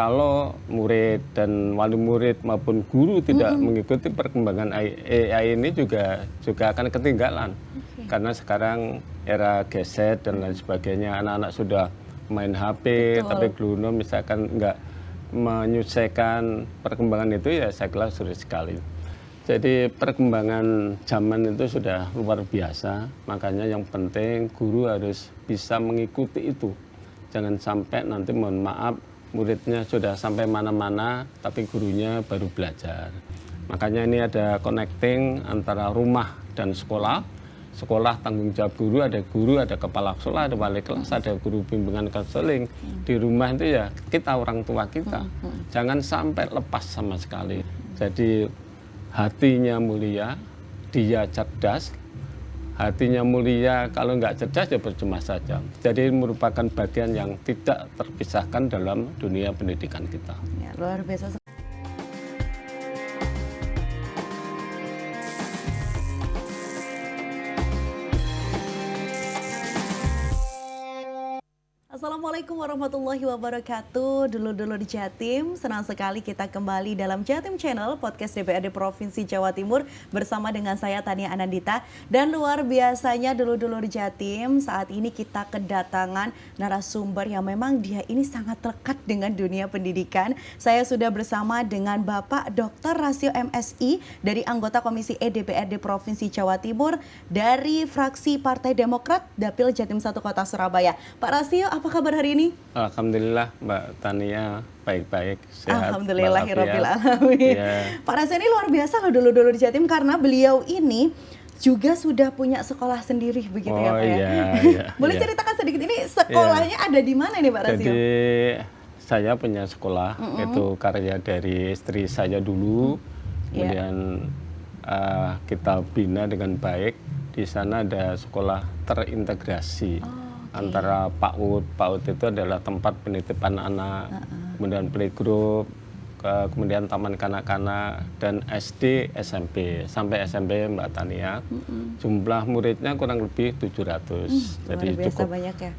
kalau murid dan wali murid maupun guru tidak mengikuti perkembangan AI ini juga akan ketinggalan. Karena sekarang era gadget dan lain sebagainya, anak-anak sudah main HP, tapi belum misalkan nggak menyelesaikan perkembangan itu, ya saya kira sulit sekali. Jadi perkembangan zaman itu sudah luar biasa, makanya yang penting guru harus bisa mengikuti itu. Jangan sampai nanti mohon maaf muridnya sudah sampai mana-mana tapi gurunya baru belajar. Makanya ini ada connecting antara rumah dan sekolah. Sekolah tanggung jawab guru, ada kepala sekolah, ada wali kelas, ada guru bimbingan konseling. Di rumah itu ya kita orang tua kita. Jangan sampai lepas sama sekali. Jadi hatinya mulia, dia cerdas. Hatinya mulia, kalau nggak cerdas ya percuma saja. Jadi merupakan bagian yang tidak terpisahkan dalam dunia pendidikan kita. Ya, luar biasa. Assalamualaikum warahmatullahi wabarakatuh. Dulu-dulu di Jatim, senang sekali kita kembali dalam Jatim Channel, podcast DPRD Provinsi Jawa Timur bersama dengan saya Tania Anandita. Dan luar biasanya dulu-dulu di Jatim, saat ini kita kedatangan narasumber yang memang dia ini sangat lekat dengan dunia pendidikan. Saya sudah bersama dengan Bapak Dr. Rasio MSI dari anggota Komisi E DPRD Provinsi Jawa Timur dari fraksi Partai Demokrat Dapil Jatim 1 Kota Surabaya. Pak Rasio, apa kabar hari ini? Alhamdulillah Mbak Tania, baik-baik, sehat. Alhamdulillahirabbil alamin. Ya. Pak Rasio ini luar biasa loh dulu-dulu di Jatim karena beliau ini juga sudah punya sekolah sendiri begitu ya Pak ya. Iya, Boleh ceritakan sedikit ini sekolahnya ada di mana nih Pak Rasio? Jadi saya punya sekolah, itu karya dari istri saya dulu, kemudian kita bina dengan baik. Di sana ada sekolah terintegrasi. Antara PAUD itu adalah tempat penitipan anak, kemudian playgroup, kemudian taman kanak-kanak, dan SD, SMP. Sampai SMP Mbak Tania, jumlah muridnya kurang lebih 700. Jadi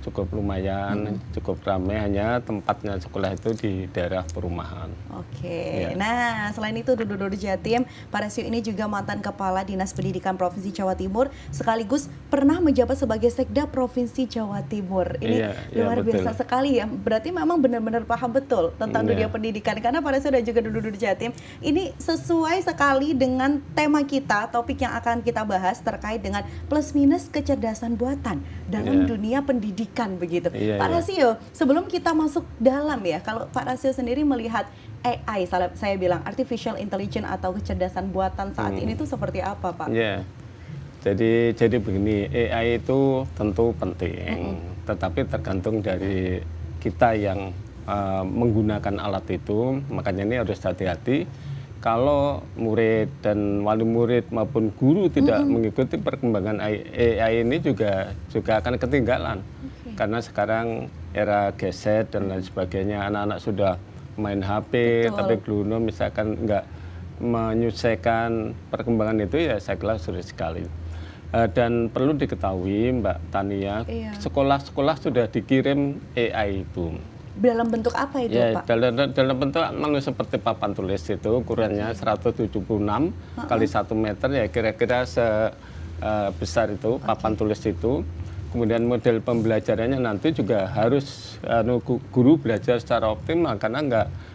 cukup lumayan, cukup ramai, hanya tempatnya sekolah itu di daerah perumahan. Oke, ya. Nah selain itu dulu-dulu di Jatim, Pak Rasio ini juga mantan Kepala Dinas Pendidikan Provinsi Jawa Timur, sekaligus pernah menjabat sebagai Sekda Provinsi Jawa Timur. Ini luar biasa sekali ya, berarti memang benar-benar paham betul tentang dunia pendidikan, karena Pak Rasio dan juga dulu-dulu di Jatim ini sesuai sekali dengan tema kita, topik yang akan kita bahas terkait dengan plus minus kecerdasan buatan dalam dunia pendidikan begitu. Pak Rasio, sebelum kita masuk dalam ya, kalau Pak Rasio sendiri melihat AI, saya bilang artificial intelligence atau kecerdasan buatan saat ini itu seperti apa Pak? Jadi begini, AI itu tentu penting, tetapi tergantung dari kita yang menggunakan alat itu. Makanya ini harus hati-hati. Kalau murid dan wali murid maupun guru tidak mengikuti perkembangan AI ini juga akan ketinggalan. Karena sekarang era gadget dan lain sebagainya, anak-anak sudah main HP, tapi belum misalkan nggak menyelesaikan perkembangan itu, ya saya kira sulit sekali. Dan perlu diketahui Mbak Tania, sekolah-sekolah sudah dikirim AI itu. Dalam bentuk apa itu Pak? Dalam bentuk seperti papan tulis itu, ukurannya 176 kali 1 meter, ya kira-kira sebesar itu papan tulis itu. Kemudian model pembelajarannya nanti juga harus guru belajar secara optimal, karena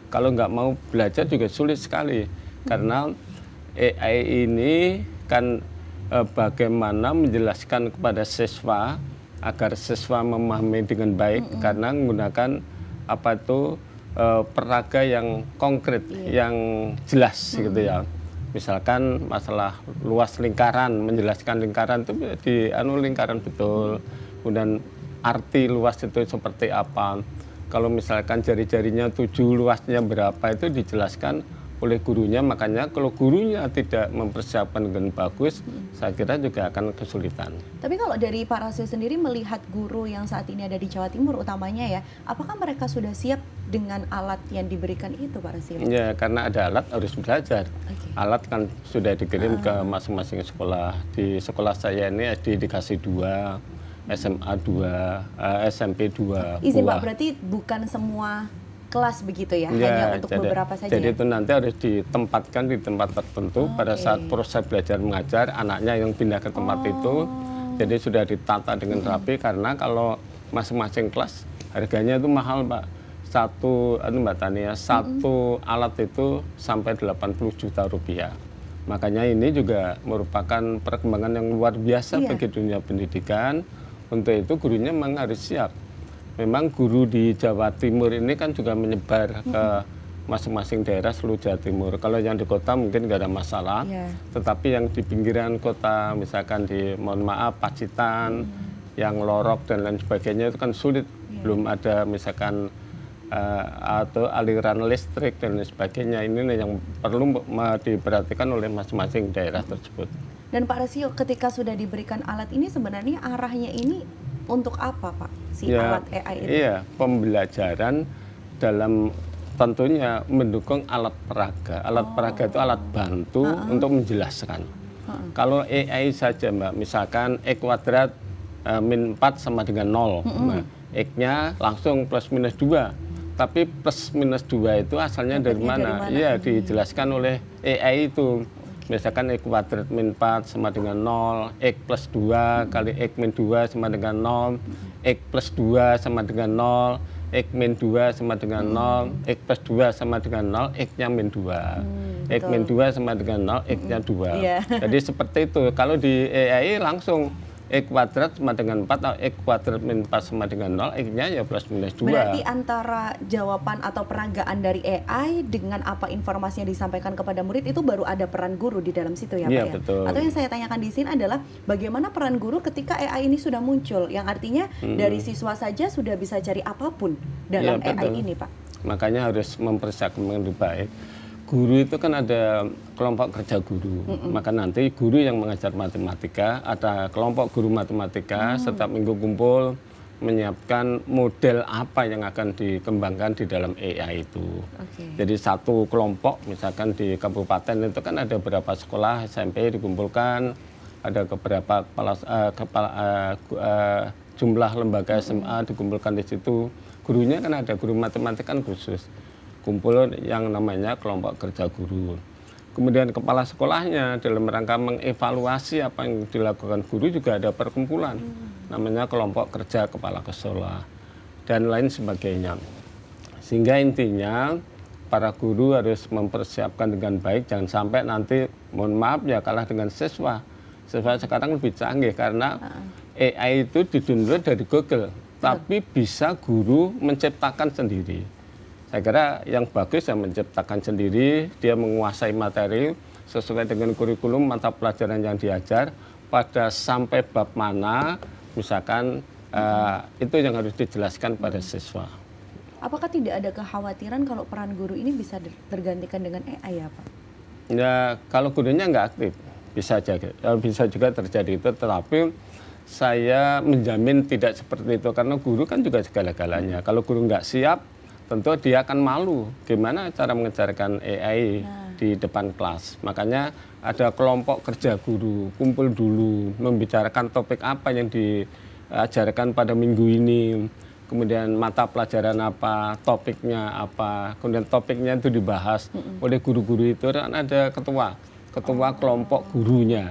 kalau nggak mau belajar juga sulit sekali. Karena AI ini kan bagaimana menjelaskan kepada siswa agar siswa memahami dengan baik, karena menggunakan peraga yang konkret, yang jelas gitu ya. Misalkan masalah luas lingkaran, menjelaskan lingkaran itu di lingkaran betul. Kemudian arti luas itu seperti apa. Kalau misalkan jari-jarinya 7, luasnya berapa, itu dijelaskan oleh gurunya. Makanya kalau gurunya tidak mempersiapkan dengan bagus, saya kira juga akan kesulitan. Tapi kalau dari Pak Rasio sendiri melihat guru yang saat ini ada di Jawa Timur utamanya ya, apakah mereka sudah siap dengan alat yang diberikan itu Pak Rasio? Ya, karena ada alat harus belajar. Alat kan sudah dikirim ke masing-masing sekolah. Di sekolah saya ini SD dikasih 2, SMA 2, SMP 2. Izin Pak, berarti bukan semua kelas begitu ya, hanya untuk beberapa saja. Jadi ya? itu nanti harus ditempatkan di tempat tertentu pada saat proses belajar mengajar, anaknya yang pindah ke tempat itu. Jadi sudah ditata dengan rapi, karena kalau masing-masing kelas harganya itu mahal, Pak. Satu Mbak Tania, satu alat itu sampai 80 juta rupiah. Makanya ini juga merupakan perkembangan yang luar biasa bagi dunia pendidikan. Untuk itu gurunya memang harus siap. Memang guru di Jawa Timur ini kan juga menyebar ke masing-masing daerah seluruh Jawa Timur. Kalau yang di kota mungkin nggak ada masalah, tetapi yang di pinggiran kota, misalkan di, mohon maaf, Pacitan, yang Lorok dan lain sebagainya itu kan sulit. Belum ada misalkan atau aliran listrik dan lain sebagainya. Ini yang perlu diperhatikan oleh masing-masing daerah tersebut. Dan Pak Rasio, ketika sudah diberikan alat ini sebenarnya arahnya ini untuk apa, Pak? Si alat AI ini? Iya, pembelajaran dalam tentunya mendukung alat peraga. Alat peraga itu alat bantu untuk menjelaskan. Kalau AI saja, Mbak, misalkan X kuadrat min 4 sama dengan 0. Nah, X-nya langsung plus minus 2. Tapi plus minus 2 itu asalnya dari mana? Iya, dijelaskan oleh AI itu. Misalkan X kuadrat min 4 sama dengan 0, X plus 2 kali X min 2 sama dengan 0, X plus 2 sama dengan 0, X min 2 sama dengan 0, X plus 2 sama dengan 0, X-nya min 2. X min 2 sama dengan 0, X-nya 2. Jadi seperti itu. Kalau di AI langsung X kuadrat sama dengan 4, atau X kuadrat min 4 sama dengan 0, X-nya ya plus minus 2. Berarti antara jawaban atau peragaan dari AI dengan apa informasi yang disampaikan kepada murid itu baru ada peran guru di dalam situ ya, Pak ya? Betul. Atau yang saya tanyakan di sini adalah bagaimana peran guru ketika AI ini sudah muncul, yang artinya dari siswa saja sudah bisa cari apapun dalam AI ini, Pak. Makanya harus mempersiapkan dengan baik. Guru itu kan ada kelompok kerja guru, maka nanti guru yang mengajar matematika, ada kelompok guru matematika, setiap minggu kumpul menyiapkan model apa yang akan dikembangkan di dalam AI itu. Jadi satu kelompok, misalkan di kabupaten itu kan ada beberapa sekolah SMP dikumpulkan, ada beberapa jumlah lembaga SMA dikumpulkan di situ. Gurunya kan ada guru matematika kan khusus. Kumpul yang namanya kelompok kerja guru. Kemudian kepala sekolahnya dalam rangka mengevaluasi apa yang dilakukan guru juga ada perkumpulan. Namanya kelompok kerja kepala sekolah dan lain sebagainya. Sehingga intinya para guru harus mempersiapkan dengan baik, jangan sampai nanti mohon maaf ya kalah dengan siswa. Siswa sekarang lebih canggih karena AI itu di-download dari Google, tapi bisa guru menciptakan sendiri. Saya kira yang bagus yang menciptakan sendiri, dia menguasai materi sesuai dengan kurikulum mata pelajaran yang diajar, pada sampai bab mana, misalkan itu yang harus dijelaskan pada siswa. Apakah tidak ada kekhawatiran kalau peran guru ini bisa tergantikan dengan AI ya, Pak? Ya, kalau gurunya nggak aktif, bisa juga terjadi itu, tetapi saya menjamin tidak seperti itu, karena guru kan juga segala-galanya. Kalau guru nggak siap, tentu dia akan malu gimana cara mengejarkan AI di depan kelas. Makanya ada kelompok kerja guru, kumpul dulu, membicarakan topik apa yang diajarkan pada minggu ini, kemudian mata pelajaran apa, topiknya apa, kemudian topiknya itu dibahas oleh guru-guru itu, kan ada ketua kelompok gurunya,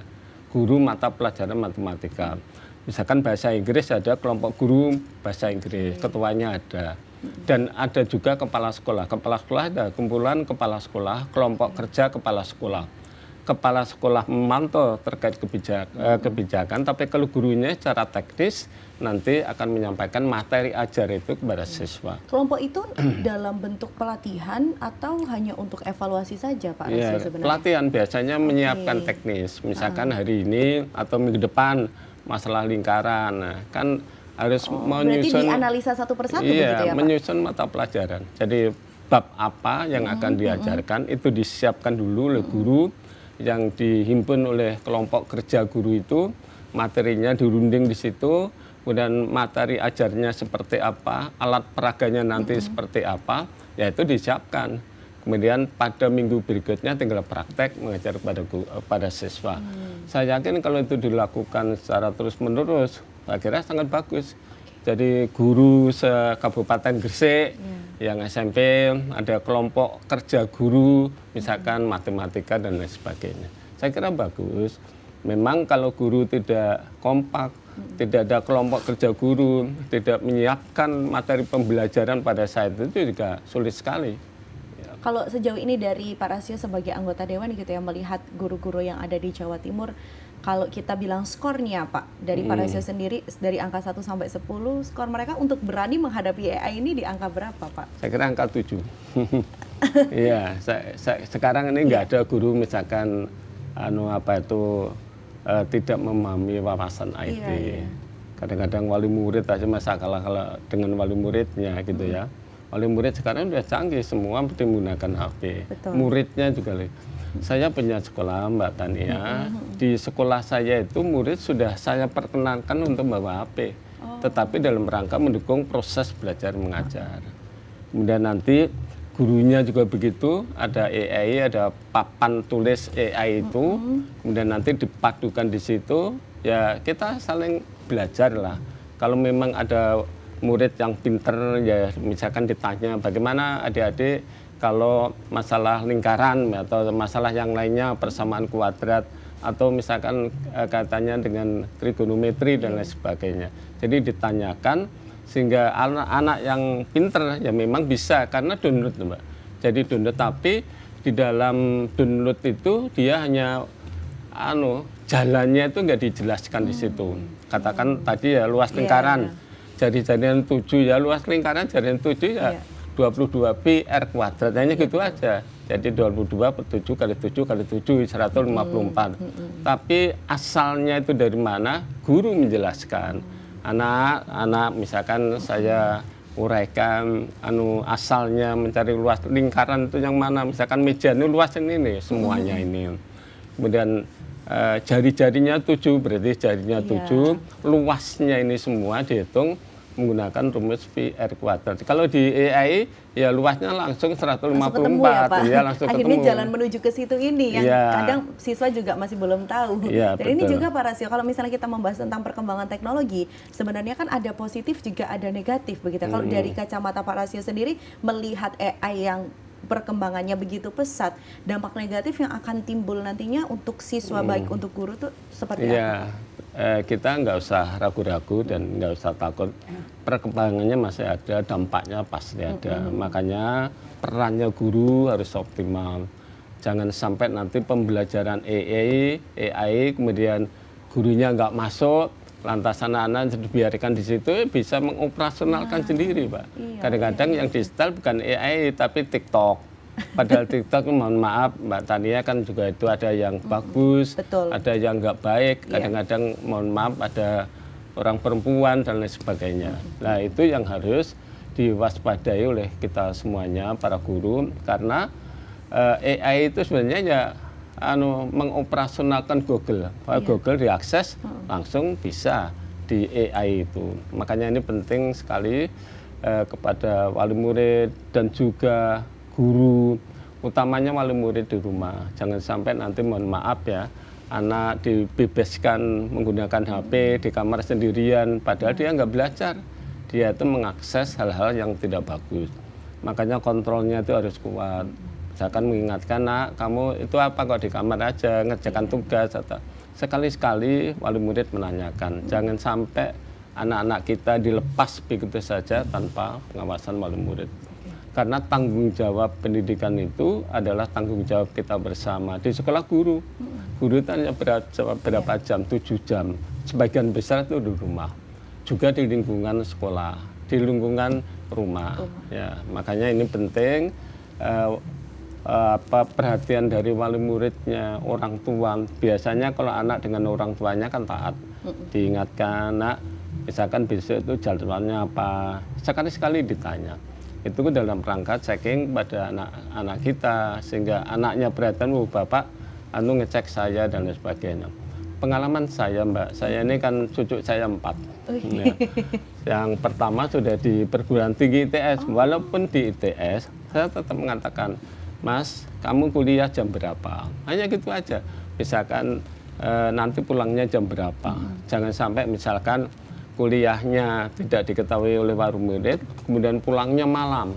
guru mata pelajaran matematika. Misalkan bahasa Inggris ada kelompok guru bahasa Inggris, ketuanya ada. Dan ada juga kepala sekolah ada kumpulan kepala sekolah, kelompok kerja kepala sekolah. Kepala sekolah memantau terkait kebijakan, tapi kalau gurunya secara teknis nanti akan menyampaikan materi ajar itu kepada siswa. Kelompok itu dalam bentuk pelatihan atau hanya untuk evaluasi saja, Pak Rasio sebenarnya? Pelatihan biasanya menyiapkan teknis, misalkan hari ini atau minggu depan masalah lingkaran, nah, kan harus menyusun. Berarti dianalisa satu persatu begitu ya, Pak? Menyusun mata pelajaran. Jadi bab apa yang akan diajarkan itu disiapkan dulu oleh guru, yang dihimpun oleh kelompok kerja guru itu, materinya dirunding di situ, kemudian materi ajarnya seperti apa, alat peraganya nanti seperti apa, ya itu disiapkan. Kemudian pada minggu berikutnya tinggal praktek mengajar pada siswa. Saya yakin kalau itu dilakukan secara terus-menerus, saya kira sangat bagus. Jadi guru se-Kabupaten Gresik yang SMP, ada kelompok kerja guru, misalkan matematika dan lain sebagainya. Saya kira bagus. Memang kalau guru tidak kompak, tidak ada kelompok kerja guru, tidak menyiapkan materi pembelajaran pada saat itu juga sulit sekali. Kalau sejauh ini dari Pak Rasio sebagai anggota Dewan gitu ya, melihat guru-guru yang ada di Jawa Timur, kalau kita bilang skornya Pak, dari Pak Rasio sendiri, dari angka 1 sampai 10, skor mereka untuk berani menghadapi AI ini di angka berapa Pak? Saya kira angka 7. Iya, sekarang ini nggak ada guru misalkan tidak memahami wawasan IT. Kadang-kadang wali murid aja masalah kalau dengan wali muridnya gitu ya. Wali murid sekarang udah canggih, semua menggunakan HP. Betul. Muridnya juga. Saya punya sekolah Mbak Tania. Di sekolah saya itu murid sudah saya perkenalkan untuk bawa HP. Tetapi dalam rangka mendukung proses belajar mengajar. Kemudian nanti gurunya juga begitu, ada AI, ada papan tulis AI itu, kemudian nanti dipadukan di situ, ya kita saling belajar lah. Kalau memang ada murid yang pinter, ya misalkan ditanya bagaimana adik-adik kalau masalah lingkaran atau masalah yang lainnya, persamaan kuadrat, atau misalkan katanya dengan trigonometri dan lain sebagainya. Jadi ditanyakan, sehingga anak-anak yang pinter ya memang bisa karena download Mbak. Jadi download, tapi di dalam download itu dia hanya jalannya itu nggak dijelaskan di situ. Katakan tadi ya luas lingkaran, jari-jarian 7 ya luas lingkaran jarian 7 ya 22 pi r kuadrat, hanya gitu aja. Jadi 22 per 7 kali 7 kali 7 154. Tapi asalnya itu dari mana? Guru menjelaskan. Anak-anak misalkan saya uraikan asalnya mencari luas lingkaran itu yang mana, misalkan meja ini luas ini semuanya ini. Kemudian jari-jarinya 7, berarti jarinya 7, luasnya ini semua dihitung menggunakan rumus pi r kuadrat. Kalau di AI ya luasnya langsung 154, ya langsung akhirnya ketemu. Jalan menuju ke situ ini yang kadang siswa juga masih belum tahu. Dan betul. ini juga Pak Rasio, kalau misalnya kita membahas tentang perkembangan teknologi, sebenarnya kan ada positif juga ada negatif begitu. Kalau dari kacamata Pak Rasio sendiri melihat AI yang perkembangannya begitu pesat, dampak negatif yang akan timbul nantinya untuk siswa baik untuk guru tuh seperti apa? Kita nggak usah ragu-ragu dan nggak usah takut. Perkembangannya masih ada, dampaknya pasti ada. Makanya perannya guru harus optimal. Jangan sampai nanti pembelajaran AI kemudian gurunya nggak masuk, lantas anak-anak dibiarkan di situ bisa mengoperasionalkan sendiri, Pak. Kadang-kadang yang di-install bukan AI tapi TikTok. Padahal TikTok, mohon maaf Mbak Tania, kan juga itu ada yang bagus, ada yang nggak baik, kadang-kadang mohon maaf ada orang perempuan dan lain sebagainya. Nah itu yang harus diwaspadai oleh kita semuanya, para guru, karena AI itu sebenarnya ya mengoperasionalkan Google. Kalau Google diakses langsung bisa di AI itu. Makanya ini penting sekali kepada wali murid dan juga guru, utamanya wali murid di rumah. Jangan sampai nanti mohon maaf ya, anak dibebaskan menggunakan HP di kamar sendirian, padahal dia nggak belajar. Dia itu mengakses hal-hal yang tidak bagus. Makanya kontrolnya itu harus kuat. Misalkan mengingatkan, nak, kamu itu apa kok di kamar aja, ngerjakan tugas. Atau sekali-sekali wali murid menanyakan. Jangan sampai anak-anak kita dilepas begitu saja tanpa pengawasan wali murid. Karena tanggung jawab pendidikan itu adalah tanggung jawab kita bersama. Di sekolah guru itu hanya berapa jam, 7 jam. Sebagian besar itu di rumah. Juga di lingkungan sekolah, di lingkungan rumah. Ya, makanya ini penting perhatian dari wali muridnya, orang tua. Biasanya kalau anak dengan orang tuanya kan taat. Diingatkan, nak, misalkan besok itu jadwalnya apa. Sekali-sekali ditanya. Itu dalam rangka checking pada anak-anak kita, sehingga anaknya perhatian, bapak ngecek saya dan lain sebagainya. Pengalaman saya Mbak, saya ini kan cucu saya 4. Ya. Yang pertama sudah di perguruan tinggi ITS, walaupun di ITS saya tetap mengatakan, Mas, kamu kuliah jam berapa? Hanya gitu aja. Misalkan nanti pulangnya jam berapa. Jangan sampai misalkan kuliahnya tidak diketahui oleh wali murid, kemudian pulangnya malam.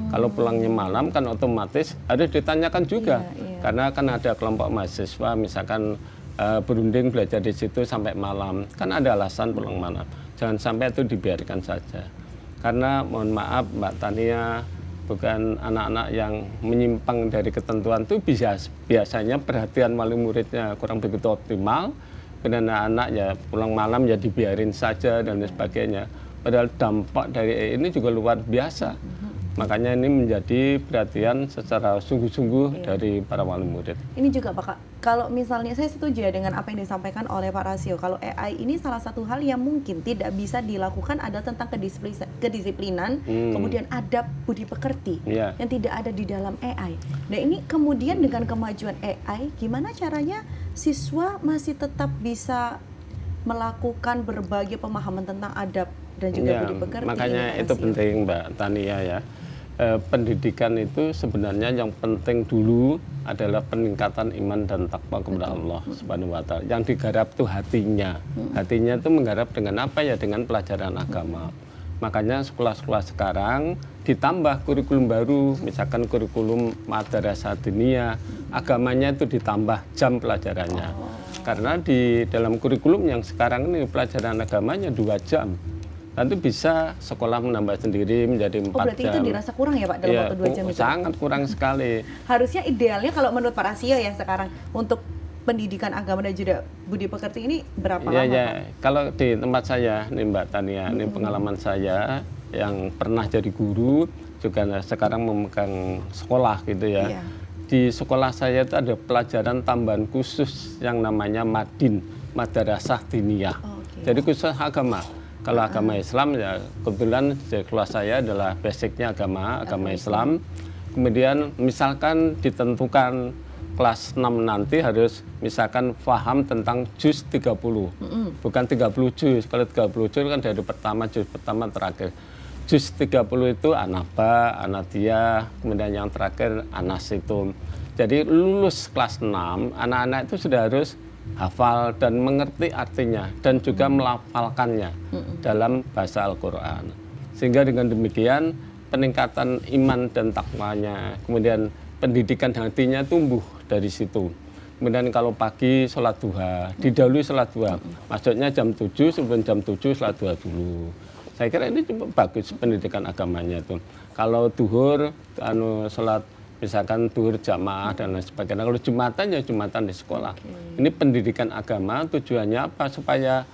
Kalau pulangnya malam kan otomatis harus ditanyakan juga, karena kan ada kelompok mahasiswa misalkan berunding belajar di situ sampai malam, kan ada alasan pulang malam. Jangan sampai itu dibiarkan saja, karena mohon maaf Mbak Tania, bukan anak-anak yang menyimpang dari ketentuan itu biasanya perhatian wali muridnya kurang begitu optimal, dan anak-anak ya pulang malam ya dibiarin saja dan sebagainya. Padahal dampak dari ini juga luar biasa. Makanya ini menjadi perhatian secara sungguh-sungguh dari para wali murid. Ini juga Pak, kalau misalnya saya setuju ya dengan apa yang disampaikan oleh Pak Rasio, kalau AI ini salah satu hal yang mungkin tidak bisa dilakukan adalah tentang kedisiplinan, kemudian adab budi pekerti yang tidak ada di dalam AI. Nah ini kemudian dengan kemajuan AI, gimana caranya siswa masih tetap bisa melakukan berbagai pemahaman tentang adab dan juga budi pekerti? Makanya itu penting Mbak Tania ya. Pendidikan itu sebenarnya yang penting dulu adalah peningkatan iman dan takwa kepada Allah Subhanahu wa Ta'ala. Yang digarap itu hatinya. Hatinya itu menggarap dengan apa ya? Dengan pelajaran agama. Makanya sekolah-sekolah sekarang ditambah kurikulum baru, misalkan kurikulum madrasah diniyah, agamanya itu ditambah jam pelajarannya. Karena di dalam kurikulum yang sekarang ini pelajaran agamanya 2 jam. Nanti bisa sekolah menambah sendiri menjadi 4 jam. Berarti itu dirasa kurang ya Pak dalam waktu 2 jam itu? Sangat kurang sekali. Harusnya idealnya kalau menurut Pak Rasio ya sekarang untuk pendidikan agama dan juga budi pekerti ini berapa lama Pak? Kalau di tempat saya nih Mbak Tania, ini pengalaman saya yang pernah jadi guru, juga sekarang memegang sekolah gitu ya. Di sekolah saya itu ada pelajaran tambahan khusus yang namanya Madin, Madrasah Diniyah. Jadi khusus agama. Kalau agama Islam ya kebetulan di kelas saya adalah basicnya agama Islam. Kemudian misalkan ditentukan kelas 6 nanti harus misalkan paham tentang juz 30. Bukan 30 juz. Kalau 30 juz kan dari juz pertama terakhir. Juz 30 itu An-Naba, An-Nadiyah, kemudian yang terakhir An-Nas itu. Jadi lulus kelas 6, anak-anak itu sudah harus hafal dan mengerti artinya dan juga melafalkannya dalam bahasa Al-Quran. Sehingga dengan demikian peningkatan iman dan takwanya, kemudian pendidikan hatinya tumbuh dari situ. Kemudian kalau pagi sholat duha, didahului sholat duha, maksudnya jam 7 sebelum jam 7 sholat duha dulu. Saya kira ini cukup bagus pendidikan agamanya tuh. Kalau duhur, sholat misalkan duhur jamaah dan lain sebagainya. Kalau Jumatan ya Jumatan di sekolah. Ini pendidikan agama tujuannya apa? Supaya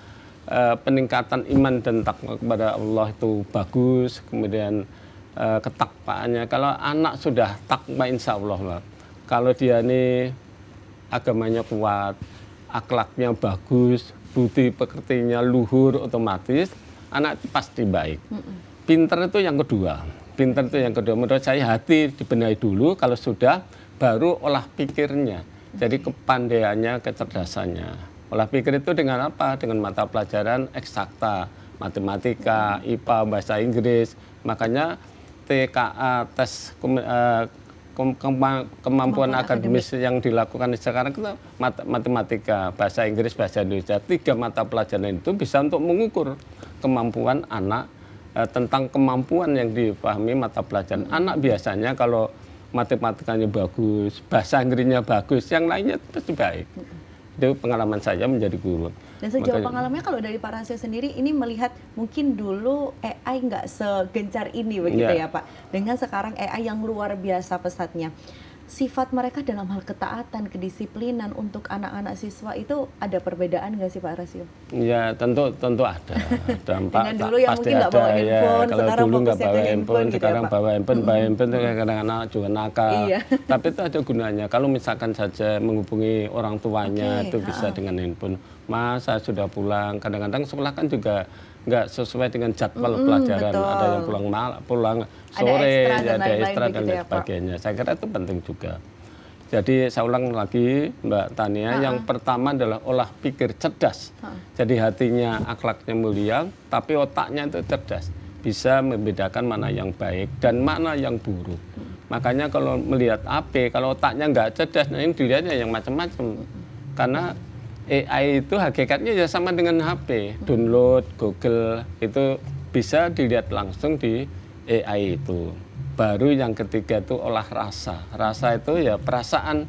peningkatan iman dan takwa kepada Allah itu bagus. Kemudian ketakwaannya. Kalau anak sudah takwa insya Allah. Kalau dia ini agamanya kuat, akhlaknya bagus, budi pekertinya luhur, otomatis anak itu pasti baik. Pinter itu yang kedua. Pinter itu yang kedua, menurut saya hati dibenahi dulu, kalau sudah baru olah pikirnya. Jadi kepandaiannya, kecerdasannya. Olah pikir itu dengan apa? Dengan mata pelajaran eksakta, matematika, IPA, bahasa Inggris. Makanya TKA, tes kemampuan akademis yang dilakukan sekarang itu matematika, bahasa Inggris, bahasa Indonesia. 3 mata pelajaran itu bisa untuk mengukur kemampuan anak tentang kemampuan yang dipahami mata pelajaran. Anak biasanya kalau matematikanya bagus, bahasa Inggrisnya bagus, yang lainnya pasti baik. Itu pengalaman saya menjadi guru. Dan sejauh pengalamannya kalau dari Pak Rasio sendiri ini melihat mungkin dulu AI nggak segencar ini begitu ya Pak. Dengan sekarang AI yang luar biasa pesatnya. Sifat mereka dalam hal ketaatan, kedisiplinan untuk anak-anak siswa itu ada perbedaan nggak sih Pak Rasio? Ya tentu ada dampak. Dengan dulu yang mungkin nggak bawa handphone, kalau sekarang dulu nggak bawa handphone, gitu sekarang ya, Pak? bawa handphone itu kadang-kadang juga nakal. Tapi itu ada gunanya. Kalau misalkan saja menghubungi orang tuanya itu bisa dengan handphone. Mas, saya sudah pulang. Kadang-kadang sekolah kan juga nggak sesuai dengan jadwal pelajaran. Betul. Ada yang pulang sore, ada ekstra dan lain ya, sebagainya. Saya kira itu penting juga. Jadi saya ulang lagi Mbak Tania, yang pertama adalah olah pikir cerdas. Jadi hatinya, akhlaknya mulia, tapi otaknya itu cerdas. Bisa membedakan mana yang baik dan mana yang buruk. Makanya kalau melihat AP, kalau otaknya nggak cerdas, nah ini dilihatnya yang macam-macam. Karena AI itu hakikatnya ya sama dengan HP, download Google itu bisa dilihat langsung di AI itu. Baru yang ketiga itu olah rasa. Rasa itu ya perasaan,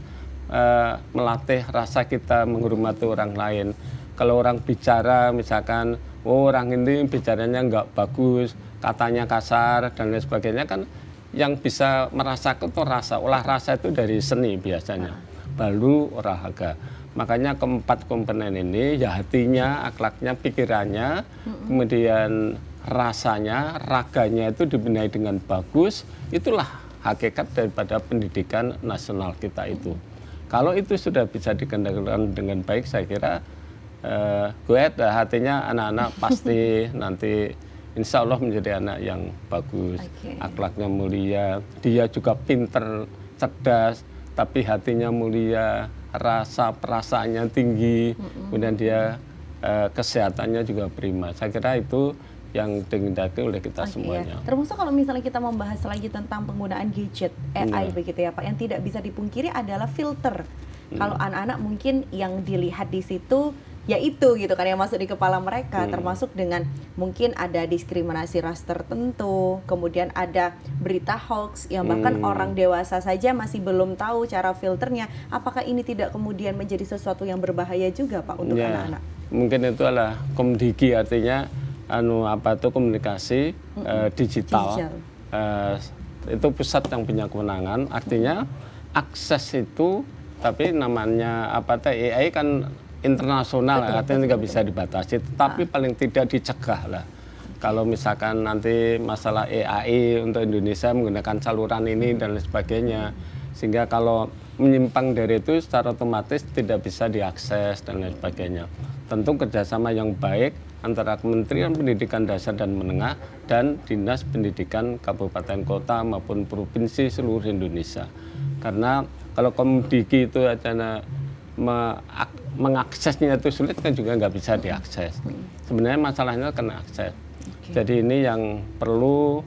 melatih rasa kita menghormati orang lain. Kalau orang bicara misalkan, oh orang ini bicaranya nggak bagus, katanya kasar dan lain sebagainya, kan yang bisa merasakan itu rasa. Olah rasa itu dari seni biasanya, baru olahraga. Makanya keempat komponen ini ya hatinya, akhlaknya, pikirannya, kemudian rasanya, raganya itu dibenahi dengan bagus. Itulah hakikat daripada pendidikan nasional kita itu. Kalau itu sudah bisa dikendalikan dengan baik, saya kira hatinya anak-anak pasti nanti insya Allah menjadi anak yang bagus, akhlaknya mulia, dia juga pinter, cerdas, tapi hatinya mulia, rasa perasaannya tinggi, kemudian dia kesehatannya juga prima. Saya kira itu yang dikehendaki oleh kita semuanya. Termasuk kalau misalnya kita membahas lagi tentang penggunaan gadget AI begitu ya Pak, yang tidak bisa dipungkiri adalah filter. Kalau anak-anak mungkin yang dilihat di situ ya itu gitu kan yang masuk di kepala mereka, termasuk dengan mungkin ada diskriminasi ras tertentu, kemudian ada berita hoax yang bahkan orang dewasa saja masih belum tahu cara filternya. Apakah ini tidak kemudian menjadi sesuatu yang berbahaya juga Pak untuk anak-anak? Mungkin itu adalah komdigi, artinya komunikasi digital. Itu pusat yang punya kewenangan, artinya akses itu, tapi namanya AI kan internasional, artinya nggak bisa dibatasi, tapi paling tidak dicegah lah. Kalau misalkan nanti masalah AI untuk Indonesia menggunakan saluran ini dan lain sebagainya, sehingga kalau menyimpang dari itu secara otomatis tidak bisa diakses dan lain sebagainya. Tentu kerjasama yang baik antara Kementerian Pendidikan Dasar dan Menengah dan Dinas Pendidikan Kabupaten Kota maupun Provinsi seluruh Indonesia. Karena kalau Komdigi itu mengaksesnya itu sulit, kan juga nggak bisa diakses. Sebenarnya masalahnya kena akses. Jadi ini yang perlu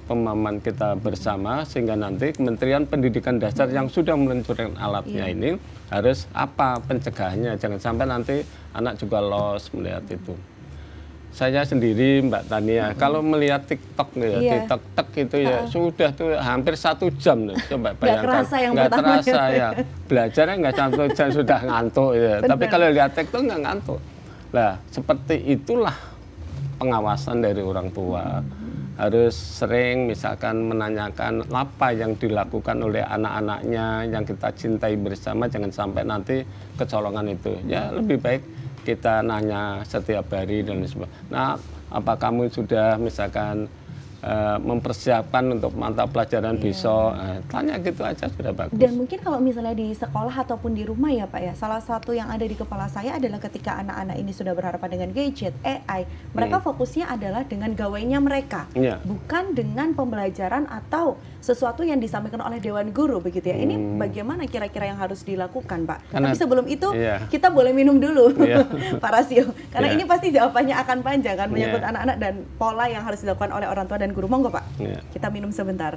pemahaman kita bersama, sehingga nanti Kementerian Pendidikan Dasar yang sudah meluncurkan alatnya ini harus apa pencegahannya, jangan sampai nanti anak juga lost melihat itu. Saya sendiri Mbak Tania, kalau melihat TikTok TikTok itu ya sudah tuh hampir 1 jam nih. Coba bayangkan. Nggak terasa ya. Belajarnya nggak 1 jam sudah ngantuk ya. Tapi kalau lihat TikTok nggak ngantuk. Nah, seperti itulah pengawasan dari orang tua. Harus sering misalkan menanyakan apa yang dilakukan oleh anak-anaknya yang kita cintai bersama, jangan sampai nanti kecolongan itu. Ya lebih baik kita nanya setiap hari dan sebagainya. Nah, apa kamu sudah misalkan mempersiapkan untuk mata pelajaran besok? Tanya gitu aja sudah bagus. Dan mungkin kalau misalnya di sekolah ataupun di rumah ya Pak ya, salah satu yang ada di kepala saya adalah ketika anak-anak ini sudah berhadapan dengan gadget, AI, mereka fokusnya adalah dengan gawainya mereka, bukan dengan pembelajaran atau sesuatu yang disampaikan oleh Dewan Guru begitu ya. Ini bagaimana kira-kira yang harus dilakukan Pak? Tapi sebelum itu kita boleh minum dulu Pak Rasio, karena ini pasti jawabannya akan panjang kan, menyangkut anak-anak dan pola yang harus dilakukan oleh orang tua dan guru. Monggo Pak, kita minum sebentar.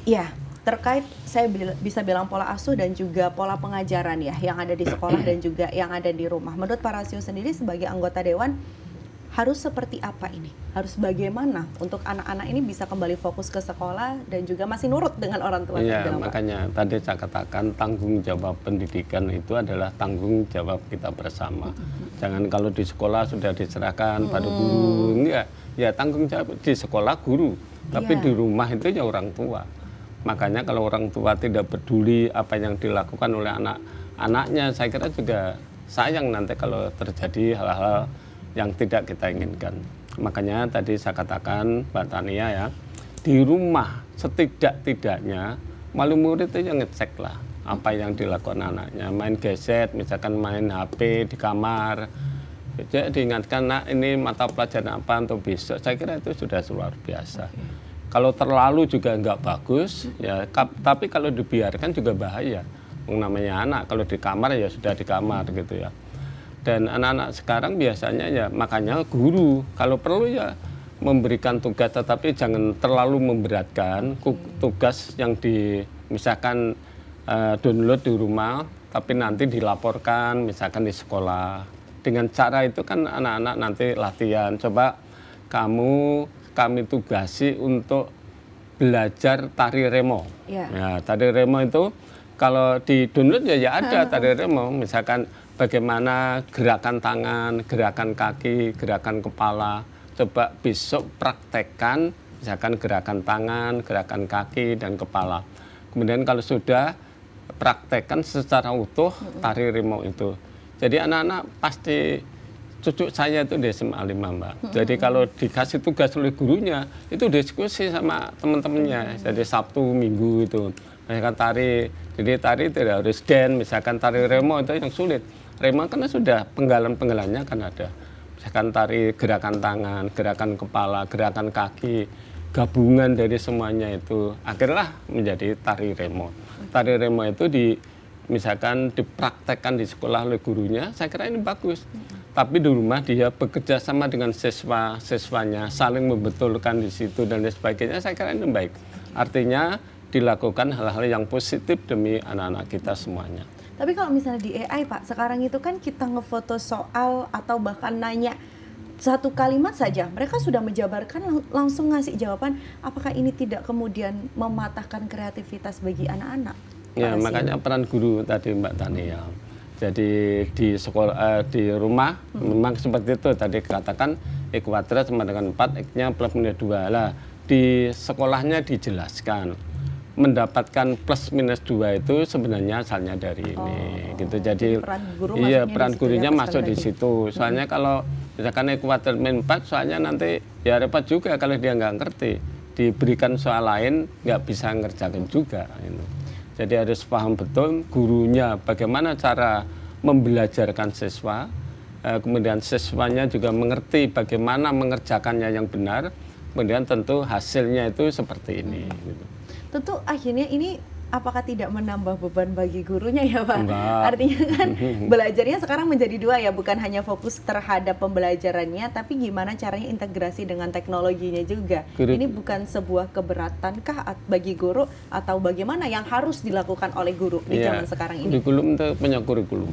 Ya, terkait saya bisa bilang pola asuh dan juga pola pengajaran ya, yang ada di sekolah dan juga yang ada di rumah. Menurut Pak Rasio sendiri sebagai anggota Dewan, harus seperti apa ini? Harus bagaimana untuk anak-anak ini bisa kembali fokus ke sekolah dan juga masih nurut dengan orang tua? Makanya tadi saya katakan tanggung jawab pendidikan itu adalah tanggung jawab kita bersama. Jangan kalau di sekolah sudah diserahkan pada guru, enggak. Ya tanggung jawab di sekolah guru, tapi di rumah itu ya orang tua. Makanya kalau orang tua tidak peduli apa yang dilakukan oleh anak-anaknya, saya kira juga sayang nanti kalau terjadi hal-hal yang tidak kita inginkan. Makanya tadi saya katakan Mbak Tania ya, di rumah setidak-tidaknya wali murid itu yang ngecek lah apa yang dilakukan anaknya. Main gadget, misalkan main HP di kamar, jadi diingatkan, nak ini mata pelajaran apa untuk besok. Saya kira itu sudah luar biasa. Kalau terlalu juga nggak bagus ya, tapi kalau dibiarkan juga bahaya. Namanya anak kalau di kamar ya sudah di kamar gitu ya. Dan anak-anak sekarang biasanya ya makanya guru kalau perlu ya memberikan tugas, tetapi jangan terlalu memberatkan. Tugas yang misalkan download di rumah, tapi nanti dilaporkan misalkan di sekolah. Dengan cara itu kan anak-anak nanti latihan. Coba kami tugasi untuk belajar tari remo. Ya, tari remo itu kalau di download ya ada tari remo. Misalkan bagaimana gerakan tangan, gerakan kaki, gerakan kepala. Coba besok praktekkan misalkan gerakan tangan, gerakan kaki, dan kepala. Kemudian kalau sudah praktekkan secara utuh tari remo itu. Jadi anak-anak pasti, cucu saya itu di SMA 5, Mbak. Jadi kalau dikasih tugas oleh gurunya, itu diskusi sama teman-temannya. Jadi Sabtu, Minggu itu. Misalkan tari, jadi tari tidak harus dance, misalkan tari remo itu yang sulit. Remo kan sudah penggalan-penggalannya kan ada. Misalkan tari gerakan tangan, gerakan kepala, gerakan kaki, gabungan dari semuanya itu akhirnya menjadi tari remo. Tari remo itu misalkan dipraktekkan di sekolah oleh gurunya, saya kira ini bagus. Tapi di rumah dia bekerja sama dengan siswanya, saling membetulkan di situ dan sebagainya, saya kira ini baik. Artinya dilakukan hal-hal yang positif demi anak-anak kita semuanya. Tapi kalau misalnya di AI, Pak, sekarang itu kan kita ngefoto soal atau bahkan nanya satu kalimat saja, mereka sudah menjabarkan langsung ngasih jawaban. Apakah ini tidak kemudian mematahkan kreativitas bagi anak-anak? Ya, makanya peran guru tadi Mbak Tania. Jadi di sekolah, di rumah memang seperti itu tadi katakan E kuadrat sama dengan 4, X-nya plus minus 2. Lah, di sekolahnya dijelaskan mendapatkan plus minus 2 itu sebenarnya asalnya dari ini gitu. Jadi peran gurunya masuk di situ. Soalnya kalau misalkan E kuadrat min 4, soalnya nanti ya repot juga kalau dia nggak ngerti. Diberikan soal lain nggak bisa ngerjakan juga. Gitu. Jadi harus paham betul gurunya bagaimana cara membelajarkan siswa. Kemudian siswanya juga mengerti bagaimana mengerjakannya yang benar. Kemudian tentu hasilnya itu seperti ini. Gitu. Tentu akhirnya ini apakah tidak menambah beban bagi gurunya ya, Pak? Enggak. Artinya kan belajarnya sekarang menjadi dua ya, bukan hanya fokus terhadap pembelajarannya, tapi gimana caranya integrasi dengan teknologinya juga. Ini bukan sebuah keberatankah bagi guru atau bagaimana yang harus dilakukan oleh guru di zaman sekarang ini? Kurikulum itu punya kurikulum.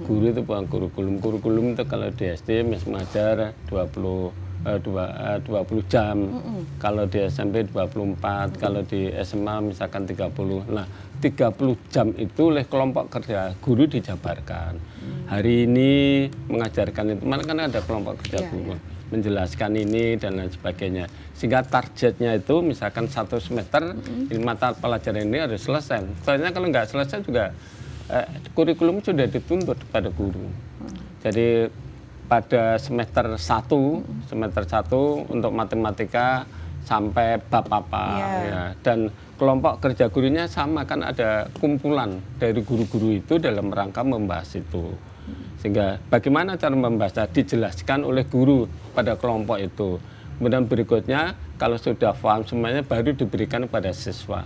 Guru itu punya kurikulum. Kurikulum itu kalau di SD mengajar 20 jam, kalau di SMP 24, kalau di SMA misalkan 30. Nah, 30 jam itu oleh kelompok kerja guru dijabarkan. Hari ini mengajarkan itu, mana kan ada kelompok kerja guru, menjelaskan ini dan lain sebagainya. Sehingga targetnya itu misalkan 1 semester, mata pelajaran ini harus selesai. Soalnya kalau nggak selesai juga kurikulum sudah dituntut pada guru. Jadi pada semester 1 untuk matematika sampai bab apa ya. Dan kelompok kerja gurunya sama, kan ada kumpulan dari guru-guru itu dalam rangka membahas itu. Sehingga bagaimana cara membahasnya dijelaskan oleh guru pada kelompok itu. Kemudian berikutnya kalau sudah paham semuanya baru diberikan kepada siswa.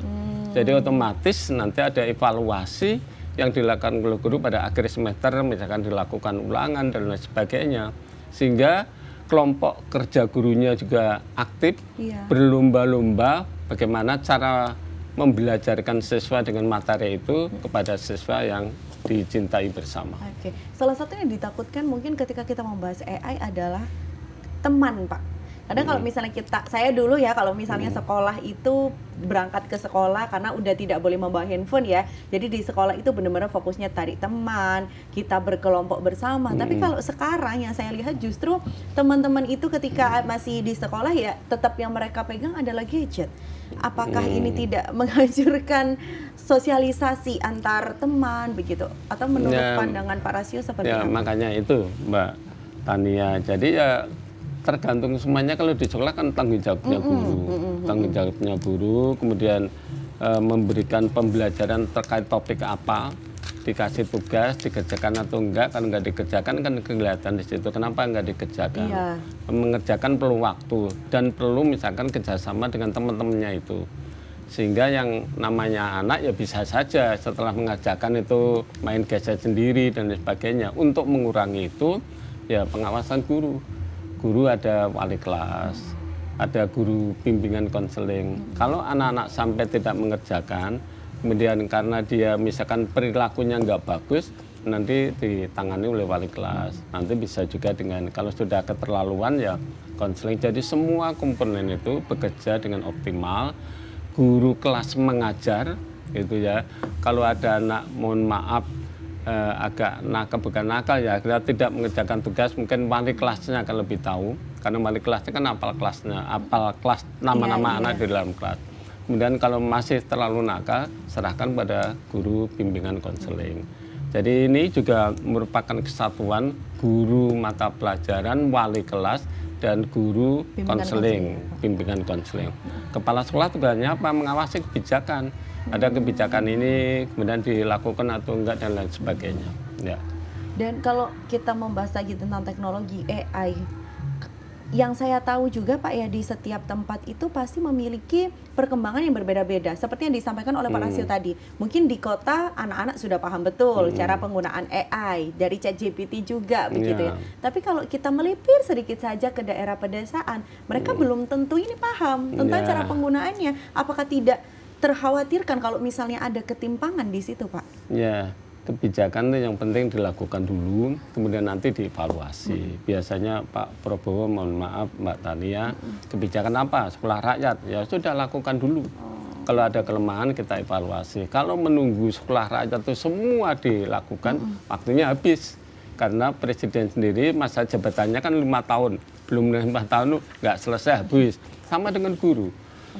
Jadi otomatis nanti ada evaluasi yang dilakukan oleh guru pada akhir semester, misalkan dilakukan ulangan dan lain sebagainya, sehingga kelompok kerja gurunya juga aktif, berlomba-lomba bagaimana cara membelajarkan siswa dengan materi itu kepada siswa yang dicintai bersama. Oke. Salah satu yang ditakutkan mungkin ketika kita membahas AI adalah teman, Pak. Kadang kalau misalnya saya dulu ya, kalau misalnya sekolah itu berangkat ke sekolah karena udah tidak boleh membawa handphone ya. Jadi di sekolah itu benar-benar fokusnya tarik teman, kita berkelompok bersama. Tapi kalau sekarang yang saya lihat justru teman-teman itu ketika masih di sekolah ya tetap yang mereka pegang adalah gadget. Apakah ini tidak menghancurkan sosialisasi antar teman begitu? Atau menurut pandangan Pak Rasio seperti apa? Makanya itu Mbak Tania. Jadi ya tergantung semuanya. Kalau di sekolah kan tanggung jawabnya guru, kemudian memberikan pembelajaran terkait topik apa, dikasih tugas dikerjakan atau enggak. Kalau enggak dikerjakan kan kelihatan di situ kenapa enggak dikerjakan. Mengerjakan perlu waktu dan perlu misalkan kerjasama dengan teman-temannya itu, sehingga yang namanya anak ya bisa saja setelah mengerjakan itu main gadget sendiri dan sebagainya. Untuk mengurangi itu ya pengawasan guru ada wali kelas, ada guru bimbingan konseling. Kalau anak-anak sampai tidak mengerjakan, kemudian karena dia misalkan perilakunya nggak bagus, nanti ditangani oleh wali kelas. Nanti bisa juga dengan kalau sudah keterlaluan ya konseling. Jadi semua komponen itu bekerja dengan optimal. Guru kelas mengajar, gitu ya. Kalau ada anak, mohon maaf, agak nakal, bukan nakal ya, kita tidak mengerjakan tugas, mungkin wali kelasnya akan lebih tahu, karena wali kelasnya kan apal kelasnya, apal kelas nama-nama anak di dalam kelas. Kemudian kalau masih terlalu nakal, serahkan pada guru bimbingan konseling. Jadi ini juga merupakan kesatuan guru mata pelajaran, wali kelas, dan guru konseling, bimbingan konseling. Kepala sekolah tugasnya apa? Mengawasi kebijakan. Ada kebijakan ini kemudian dilakukan atau enggak dan lain sebagainya. Ya. Dan kalau kita membahas lagi tentang teknologi AI, yang saya tahu juga Pak ya, di setiap tempat itu pasti memiliki perkembangan yang berbeda-beda. Seperti yang disampaikan oleh Pak Rasio tadi, mungkin di kota anak-anak sudah paham betul cara penggunaan AI, dari ChatGPT juga begitu ya. Tapi kalau kita melipir sedikit saja ke daerah pedesaan, mereka belum tentu ini paham tentang cara penggunaannya. Apakah tidak terkhawatirkan kalau misalnya ada ketimpangan di situ, Pak? Ya, kebijakan itu yang penting dilakukan dulu, kemudian nanti dievaluasi. Biasanya Pak Prabowo, mohon maaf Mbak Tania, kebijakan apa? Sekolah rakyat, ya sudah lakukan dulu. Kalau ada kelemahan kita evaluasi. Kalau menunggu sekolah rakyat itu semua dilakukan, waktunya habis. Karena Presiden sendiri masa jabatannya kan 5 tahun, belum 5 tahun nggak selesai habis. Sama dengan guru.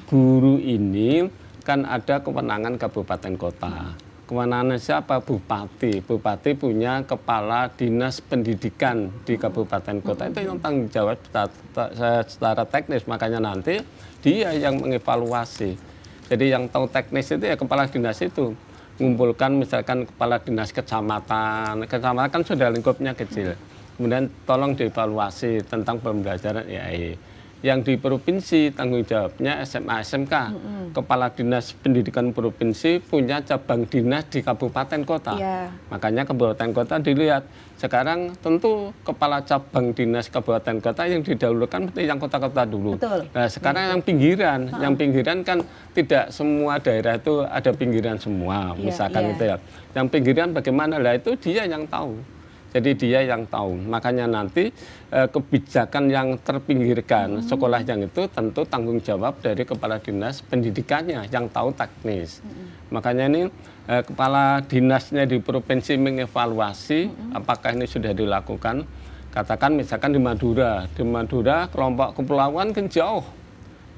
Guru ini kan ada kewenangan kabupaten kota. Kewenangan siapa? Bupati. Bupati punya kepala dinas pendidikan di kabupaten kota. Itu yang tanggung jawab secara teknis. Makanya nanti dia yang mengevaluasi. Jadi yang tahu teknis itu ya kepala dinas itu. Mengumpulkan misalkan kepala dinas kecamatan. Kecamatan kan sudah lingkupnya kecil. Kemudian tolong dievaluasi tentang pembelajaran AI. Yang di provinsi tanggung jawabnya SMA SMK. Kepala Dinas Pendidikan Provinsi punya cabang dinas di kabupaten kota. Makanya kabupaten kota dilihat. Sekarang tentu kepala cabang dinas kabupaten kota yang didahulukan mesti yang kota-kota dulu. Betul. Nah sekarang yang pinggiran, yang pinggiran kan tidak semua daerah itu ada pinggiran semua, misalkan itu ya. Yang pinggiran bagaimana? Lah itu dia yang tahu. Jadi dia yang tahu. Makanya nanti kebijakan yang terpinggirkan sekolah yang itu tentu tanggung jawab dari kepala dinas pendidikannya yang tahu teknis. Makanya ini kepala dinasnya di provinsi mengevaluasi apakah ini sudah dilakukan. Katakan misalkan di Madura kelompok kepulauan kan jauh.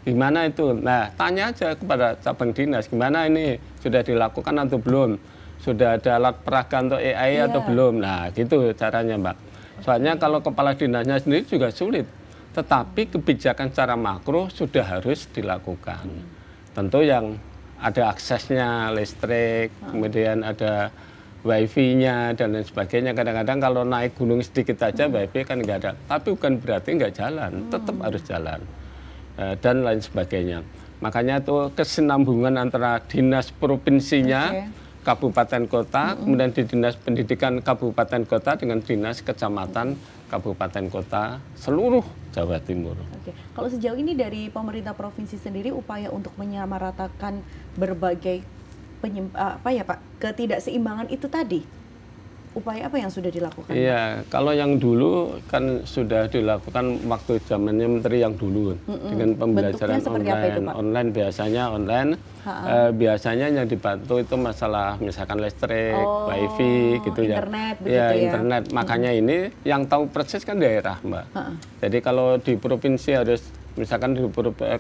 Gimana itu? Nah, tanya aja kepada cabang dinas, gimana ini sudah dilakukan atau belum? Sudah ada alat peraga untuk AI atau belum? Nah, gitu caranya, Mbak. Soalnya kalau kepala dinasnya sendiri juga sulit. Tetapi kebijakan secara makro sudah harus dilakukan. Tentu yang ada aksesnya listrik, kemudian ada wifi-nya dan lain sebagainya. Kadang-kadang kalau naik gunung sedikit aja wifi kan nggak ada. Tapi bukan berarti nggak jalan, tetap harus jalan. Dan lain sebagainya. Makanya itu kesinambungan antara dinas provinsinya, kabupaten kota, kemudian di dinas pendidikan kabupaten kota dengan dinas kecamatan kabupaten kota seluruh Jawa Timur. Kalau sejauh ini dari pemerintah provinsi sendiri upaya untuk menyamaratakan berbagai ketidakseimbangan itu tadi, upaya apa yang sudah dilakukan? Iya, kalau yang dulu kan sudah dilakukan waktu zamannya Menteri yang dulu dengan pembelajaran online biasanya online. Biasanya yang dibantu itu masalah misalkan listrik, wifi gitu internet, ya. Internet. Makanya ini yang tahu persis kan daerah, Mbak. Jadi kalau di provinsi harus misalkan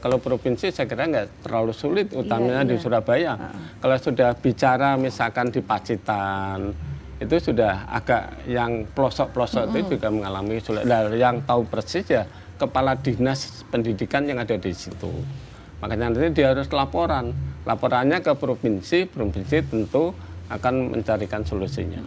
kalau provinsi saya kira nggak terlalu sulit, utamanya di Surabaya. Kalau sudah bicara misalkan di Pacitan itu sudah agak yang pelosok-pelosok itu juga mengalami sulit. Nah, yang tahu persis ya kepala dinas pendidikan yang ada di situ. Makanya nanti dia harus laporannya ke provinsi tentu akan mencarikan solusinya.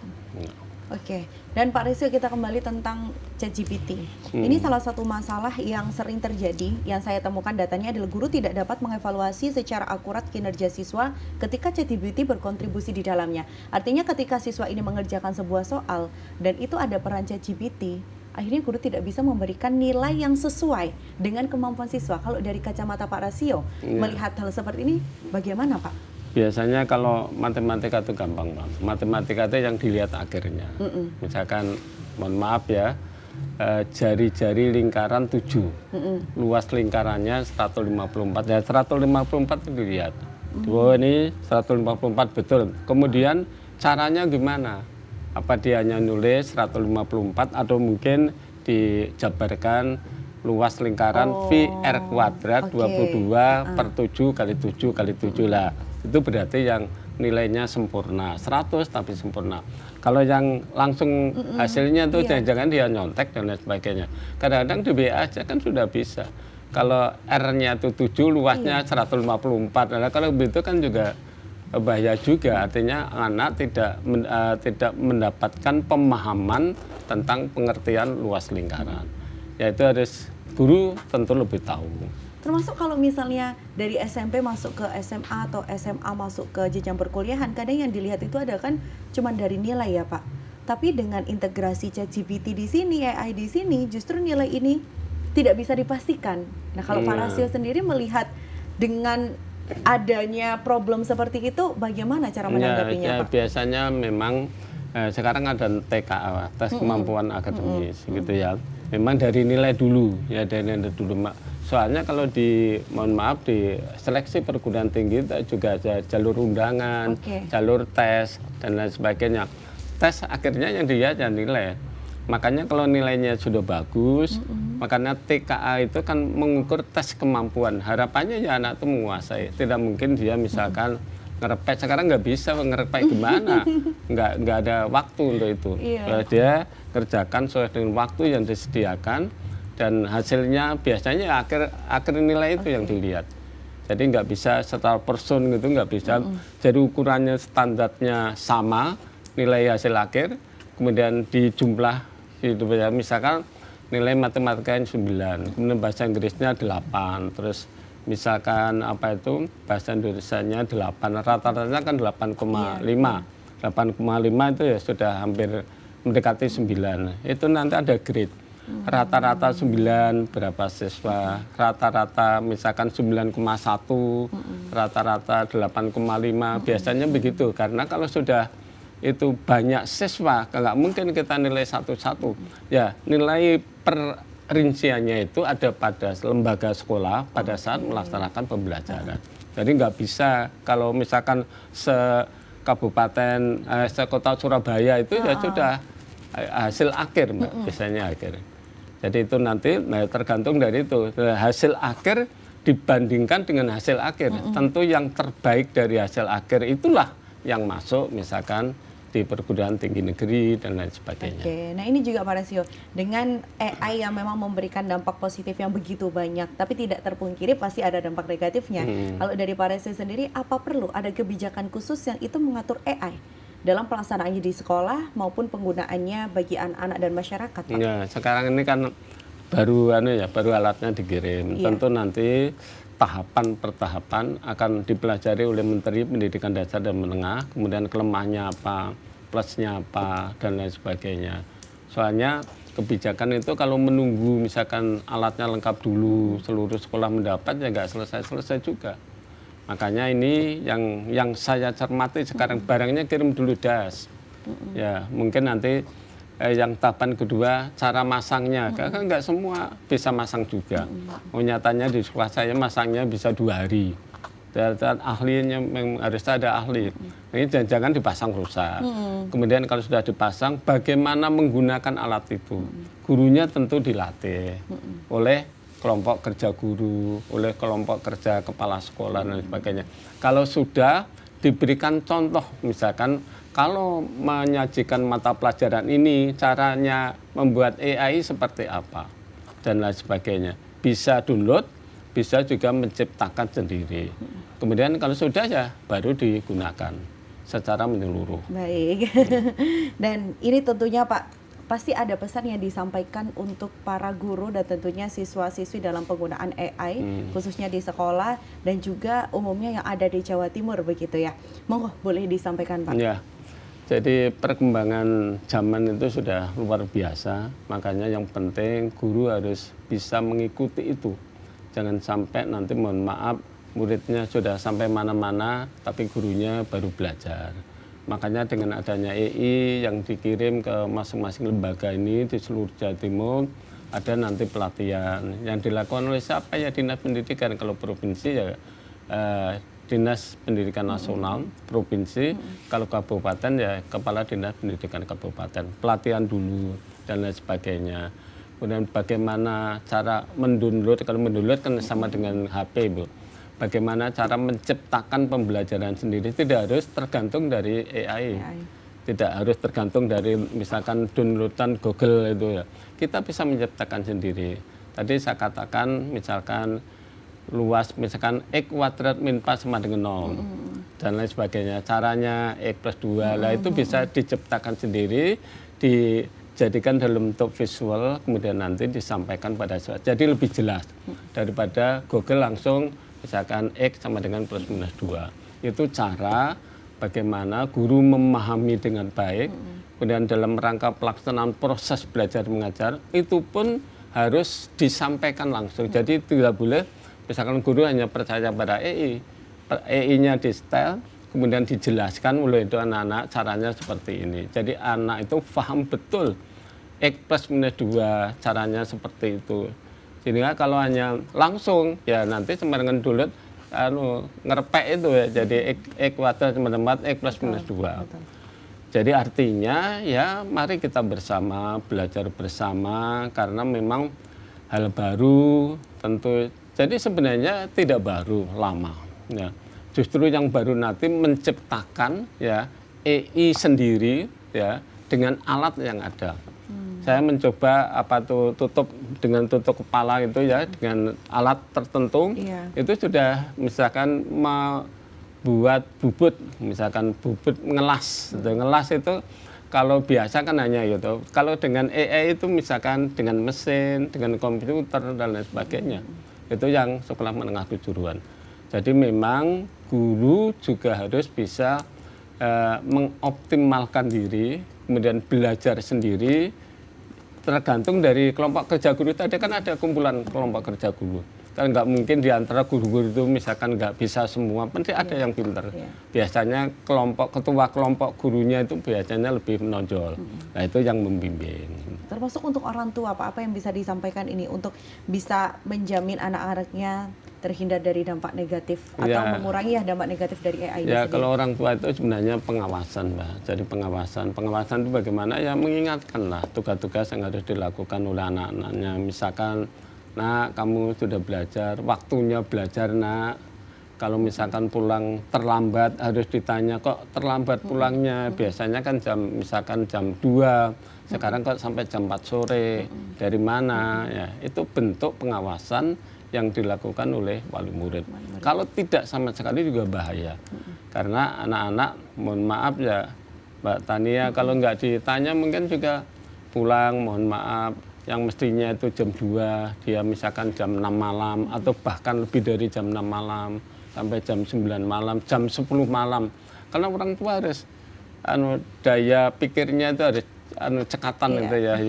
Dan Pak Rasio, kita kembali tentang ChatGPT. Ini salah satu masalah yang sering terjadi, yang saya temukan datanya adalah guru tidak dapat mengevaluasi secara akurat kinerja siswa ketika ChatGPT berkontribusi di dalamnya. Artinya ketika siswa ini mengerjakan sebuah soal dan itu ada peran ChatGPT, akhirnya guru tidak bisa memberikan nilai yang sesuai dengan kemampuan siswa. Kalau dari kacamata Pak Rasio, melihat hal seperti ini bagaimana Pak? Biasanya kalau matematika itu gampang Pak. Matematika itu yang dilihat akhirnya. Misalkan, mohon maaf ya, jari-jari lingkaran 7. Luas lingkarannya 154. Ya 154 itu dilihat. Oh ini 154 betul. Kemudian caranya gimana? Apa dia hanya nulis 154 atau mungkin dijabarkan luas lingkaran VR kuadrat 22 per 7 kali 7 kali 7 lah. Itu berarti yang nilainya sempurna, 100 tapi sempurna. Kalau yang langsung hasilnya tuh jangan-jangan dia nyontek dan lain sebagainya. Kadang-kadang di BA aja kan sudah bisa. Kalau R-nya itu 7, luasnya 154. Nah, kalau begitu kan juga bahaya juga. Artinya anak tidak mendapatkan pemahaman tentang pengertian luas lingkaran. Yaitu harus guru tentu lebih tahu. Termasuk kalau misalnya dari SMP masuk ke SMA atau SMA masuk ke jenjang perkuliahan, kadang yang dilihat itu ada kan cuma dari nilai ya Pak. Tapi dengan integrasi ChatGPT di sini, AI di sini, justru nilai ini tidak bisa dipastikan. Nah kalau Pak Rasio sendiri melihat dengan adanya problem seperti itu, bagaimana cara menanggapinya Pak? Biasanya memang sekarang ada TKA, tes kemampuan akademis gitu ya. Memang dari nilai dulu, ya dari nilai dulu. Soalnya kalau mohon maaf, di seleksi perguruan tinggi juga ada jalur undangan, jalur tes, dan lain sebagainya. Tes akhirnya yang dilihat ya nilai. Makanya kalau nilainya sudah bagus, makanya TKA itu kan mengukur tes kemampuan. Harapannya ya anak itu menguasai. Tidak mungkin dia misalkan ngerepet, sekarang nggak bisa ngerepet gimana, nggak ada waktu untuk itu. Dia kerjakan sesuai dengan waktu yang disediakan, dan hasilnya biasanya akhir nilai itu yang dilihat. Jadi nggak bisa secara person gitu, nggak bisa. Jadi ukurannya standarnya sama, nilai hasil akhir, kemudian di jumlah itu ya, misalkan nilai matematika 9, kemudian bahasa Inggrisnya 8, terus misalkan apa itu bahasa Indonesianya 8, rata-ratanya kan 8,5. 8,5 itu ya sudah hampir mendekati 9. Itu nanti ada grade. Rata-rata 9 berapa siswa, rata-rata misalkan 9,1, rata-rata 8,5, biasanya begitu. Karena kalau sudah itu banyak siswa, nggak mungkin kita nilai satu-satu. Ya, nilai per rinciannya itu ada pada lembaga sekolah pada saat melaksanakan pembelajaran. Jadi nggak bisa kalau misalkan sekabupaten, sekota Surabaya itu ya sudah hasil akhir Mbak, biasanya akhir. Jadi itu nanti tergantung dari itu. Hasil akhir dibandingkan dengan hasil akhir. Tentu yang terbaik dari hasil akhir itulah yang masuk misalkan di perguruan tinggi negeri dan lain sebagainya. Nah ini juga Pak Rasio, dengan AI yang memang memberikan dampak positif yang begitu banyak, tapi tidak terpungkiri pasti ada dampak negatifnya. Kalau dari Pak Rasio sendiri, apa perlu ada kebijakan khusus yang itu mengatur AI dalam pelaksanaannya di sekolah maupun penggunaannya bagi anak-anak dan masyarakat, Pak? Ya, sekarang ini kan baru alatnya dikirim. Tentu nanti tahapan per tahapan akan dipelajari oleh Menteri Pendidikan Dasar dan Menengah, kemudian kelemahannya apa, plusnya apa, dan lain sebagainya. Soalnya kebijakan itu kalau menunggu misalkan alatnya lengkap dulu, seluruh sekolah mendapat, ya nggak selesai-selesai juga. Makanya ini yang saya cermati sekarang, barangnya kirim dulu DAS. Ya, mungkin nanti yang tahapan kedua cara masangnya, kan nggak semua bisa masang juga. Nyatanya di sekolah saya masangnya bisa 2 hari. Dan ahlinya harus ada ahli. Ini jangan dipasang rusak. Kemudian kalau sudah dipasang, bagaimana menggunakan alat itu? Gurunya tentu dilatih oleh kelompok kerja guru, oleh kelompok kerja kepala sekolah dan sebagainya. Kalau sudah diberikan contoh, misalkan kalau menyajikan mata pelajaran ini, caranya membuat AI seperti apa, dan lain sebagainya. Bisa download, bisa juga menciptakan sendiri. Kemudian kalau sudah ya baru digunakan secara menyeluruh. Baik, dan ini tentunya Pak, pasti ada pesan yang disampaikan untuk para guru dan tentunya siswa-siswi dalam penggunaan AI, khususnya di sekolah dan juga umumnya yang ada di Jawa Timur begitu ya. Monggo boleh disampaikan Pak. Ya. Jadi perkembangan zaman itu sudah luar biasa, makanya yang penting guru harus bisa mengikuti itu. Jangan sampai nanti mohon maaf muridnya sudah sampai mana-mana tapi gurunya baru belajar. Makanya dengan adanya EI yang dikirim ke masing-masing lembaga ini di seluruh Jawa Timur, ada nanti pelatihan yang dilakukan oleh siapa ya Dinas Pendidikan. Kalau provinsi ya Dinas Pendidikan Nasional Provinsi, kalau kabupaten ya Kepala Dinas Pendidikan Kabupaten, pelatihan dulu dan lain sebagainya. Kemudian bagaimana cara mendownload, kalau mendownload kan sama dengan HP Bu. Bagaimana cara menciptakan pembelajaran sendiri, tidak harus tergantung dari AI. Tidak harus tergantung dari misalkan downloadan Google itu ya. Kita bisa menciptakan sendiri. Tadi saya katakan misalkan luas misalkan X kuadrat min 4 sama dengan 0 dan lain sebagainya, caranya X plus 2 lah itu bisa diciptakan sendiri, dijadikan dalam bentuk visual, kemudian nanti disampaikan pada siswa, jadi lebih jelas daripada Google langsung misalkan X sama dengan plus minus 2. Itu cara bagaimana guru memahami dengan baik, kemudian dalam rangka pelaksanaan proses belajar mengajar itu pun harus disampaikan langsung, jadi tidak boleh misalkan guru hanya percaya pada EI-nya di setel, kemudian dijelaskan oleh itu anak-anak caranya seperti ini. Jadi anak itu paham betul X plus minus 2 caranya seperti itu. Sehingga kalau hanya langsung ya nanti sama dengan dulut ngerepek itu ya, jadi X kuadrat sama dengan X plus minus 2. Jadi artinya ya mari kita bersama, belajar bersama, karena memang hal baru tentu. Jadi sebenarnya tidak baru, lama. Ya. Justru yang baru nanti menciptakan ya EI sendiri ya dengan alat yang ada. Saya mencoba tutup kepala itu ya dengan alat tertentu. Itu sudah misalkan membuat bubut, misalkan bubut ngelas. Ngelas itu kalau biasa kan hanya itu. Kalau dengan AI itu misalkan dengan mesin, dengan komputer dan lain sebagainya. Itu yang sekolah menengah kejuruan. Jadi memang guru juga harus bisa mengoptimalkan diri, kemudian belajar sendiri, tergantung dari kelompok kerja guru. Tadi kan ada kumpulan kelompok kerja guru. Kan nggak mungkin di antara guru-guru itu misalkan nggak bisa semua, pasti ada yang pinter. Biasanya ketua kelompok gurunya itu biasanya lebih menonjol. Nah itu yang membimbing. Termasuk untuk orang tua, apa yang bisa disampaikan ini untuk bisa menjamin anak-anaknya terhindar dari dampak negatif atau mengurangi dampak negatif dari AI. Ya kalau orang tua itu sebenarnya pengawasan Mbak. Jadi pengawasan itu bagaimana ya mengingatkan lah tugas-tugas yang harus dilakukan oleh anak-anaknya. Misalkan, nak kamu sudah belajar, waktunya belajar nak. Kalau misalkan pulang terlambat harus ditanya kok terlambat pulangnya. Biasanya kan misalkan jam 2. Sekarang kok sampai jam 4 sore, dari mana? Ya, itu bentuk pengawasan yang dilakukan oleh wali murid. Kalau tidak sama sekali juga bahaya. Karena anak-anak, mohon maaf ya Mbak Tania, kalau nggak ditanya mungkin juga pulang, mohon maaf, yang mestinya itu jam 2, dia misalkan jam 6 malam, atau bahkan lebih dari jam 6 malam, sampai jam 9 malam, jam 10 malam. Karena orang tua harus, daya pikirnya itu harus cekatan itu ya,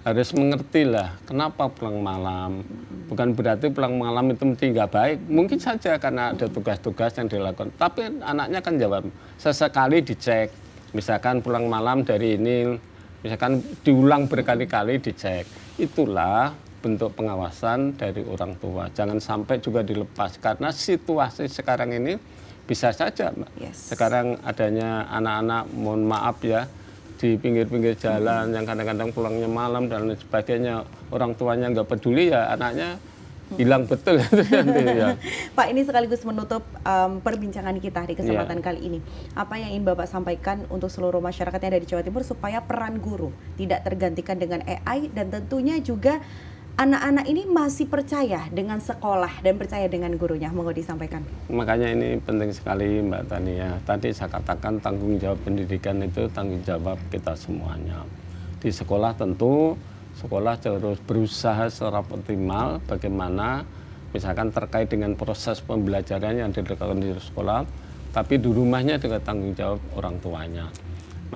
harus mengerti lah kenapa pulang malam. Bukan berarti pulang malam itu mesti nggak baik, mungkin saja karena ada tugas-tugas yang dilakukan. Tapi anaknya kan jawab, sesekali dicek, misalkan pulang malam dari ini, misalkan diulang berkali-kali dicek. Itulah bentuk pengawasan dari orang tua. Jangan sampai juga dilepas, karena situasi sekarang ini bisa saja Mbak. Sekarang adanya anak-anak, mohon maaf ya, di pinggir-pinggir jalan yang kadang-kadang pulangnya malam dan lain sebagainya, orang tuanya nggak peduli ya anaknya hilang betul. Ya. Pak, ini sekaligus menutup perbincangan kita di kesempatan kali ini. Apa yang ingin Bapak sampaikan untuk seluruh masyarakat yang ada di Jawa Timur supaya peran guru tidak tergantikan dengan AI, dan tentunya juga anak-anak ini masih percaya dengan sekolah dan percaya dengan gurunya? Monggo disampaikan. Makanya ini penting sekali Mbak Tania. Tadi saya katakan tanggung jawab pendidikan itu tanggung jawab kita semuanya. Di sekolah tentu sekolah harus berusaha secara optimal bagaimana misalkan terkait dengan proses pembelajaran yang dilakukan di sekolah, tapi di rumahnya juga tanggung jawab orang tuanya.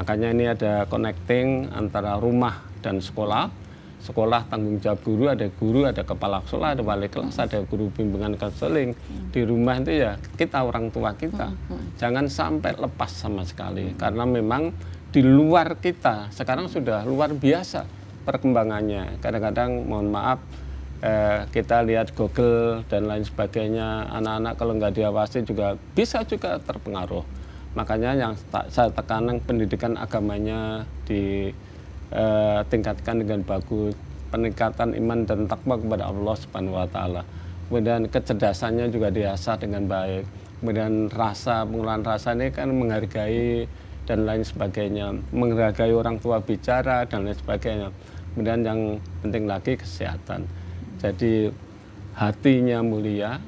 Makanya ini ada connecting antara rumah dan sekolah. Sekolah tanggung jawab guru, ada kepala sekolah, ada wali kelas, ada guru bimbingan konseling. Di rumah itu ya kita orang tua kita. Jangan sampai lepas sama sekali, karena memang di luar kita sekarang sudah luar biasa perkembangannya. Kadang-kadang mohon maaf, kita lihat Google dan lain sebagainya, anak-anak kalau nggak diawasi juga bisa juga terpengaruh. Makanya yang saya tekankan pendidikan agamanya ditingkatkan dengan bagus, peningkatan iman dan takwa kepada Allah Subhanahu wa taala. Kemudian kecerdasannya juga diasah dengan baik. Kemudian pengelolaan rasa ini kan menghargai dan lain sebagainya, menghargai orang tua bicara dan lain sebagainya. Kemudian yang penting lagi kesehatan. Jadi hatinya mulia,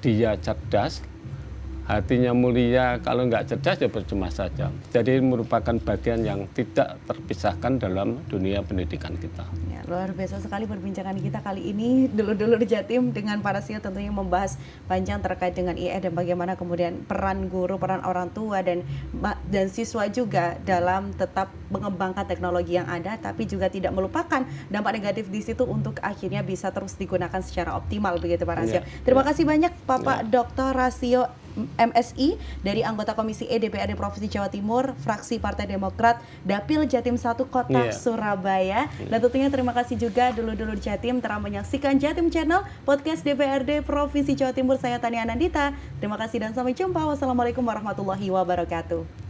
dia cerdas. Hatinya mulia, kalau nggak cerdas ya percuma saja. Jadi merupakan bagian yang tidak terpisahkan dalam dunia pendidikan kita. Ya, luar biasa sekali perbincangan kita kali ini, Dulur-dulur Jatim dengan para CEO tentunya membahas panjang terkait dengan IE dan bagaimana kemudian peran guru, peran orang tua dan siswa juga dalam tetap mengembangkan teknologi yang ada, tapi juga tidak melupakan dampak negatif di situ untuk akhirnya bisa terus digunakan secara optimal begitu Pak Rasio. Terima kasih banyak Bapak Dr. Rasio MSI dari anggota Komisi E DPRD Provinsi Jawa Timur, fraksi Partai Demokrat, Dapil Jatim 1 Kota Surabaya. Dan tentunya terima kasih juga dulur-dulur Jatim telah menyaksikan Jatim Channel, podcast DPRD Provinsi Jawa Timur. Saya Tania Nandita. Terima kasih dan sampai jumpa. Wassalamualaikum warahmatullahi wabarakatuh.